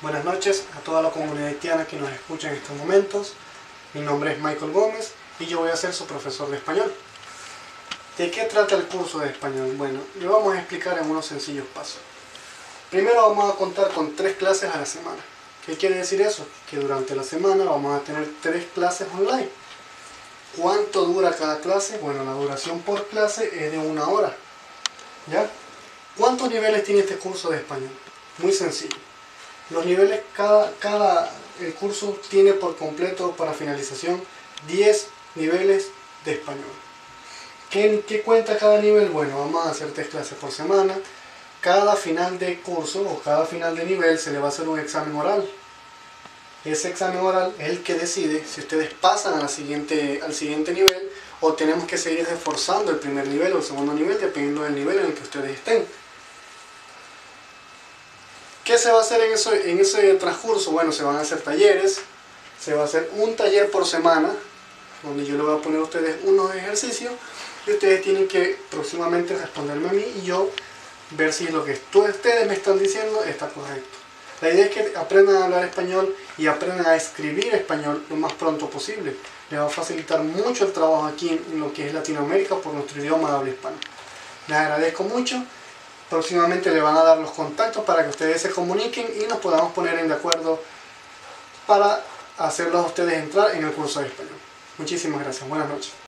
Buenas noches a toda la comunidad haitiana que nos escucha en estos momentos. Mi nombre es Michael Gómez y yo voy a ser su profesor de español. ¿De qué trata el curso de español? Bueno, le vamos a explicar en unos sencillos pasos. Primero vamos a contar con 3 clases a la semana. ¿Qué quiere decir eso? Que durante la semana vamos a tener 3 clases online. ¿Cuánto dura cada clase? Bueno, la duración por clase es de 1 hora. ¿Ya? ¿Cuántos niveles tiene este curso de español? Muy sencillo. Los niveles, el curso tiene por completo para finalización 10 niveles de español. ¿Qué cuenta cada nivel? Bueno, vamos a hacer 3 clases por semana. Cada final de curso o cada final de nivel se le va a hacer un examen oral. Ese examen oral es el que decide si ustedes pasan al siguiente nivel o tenemos que seguir reforzando el primer nivel o el segundo nivel dependiendo del nivel en el que ustedes estén. ¿Qué se va a hacer en ese transcurso? Bueno, se van a hacer talleres, se va a hacer un taller por semana, donde yo le voy a poner a ustedes unos ejercicios y ustedes tienen que próximamente responderme a mí y yo ver si lo que ustedes me están diciendo está correcto. La idea es que aprendan a hablar español y aprendan a escribir español lo más pronto posible. Les va a facilitar mucho el trabajo aquí en lo que es Latinoamérica por nuestro idioma de habla hispana. Les agradezco mucho. Próximamente le van a dar los contactos para que ustedes se comuniquen y nos podamos poner de acuerdo para hacerlos a ustedes entrar en el curso de español. Muchísimas gracias. Buenas noches.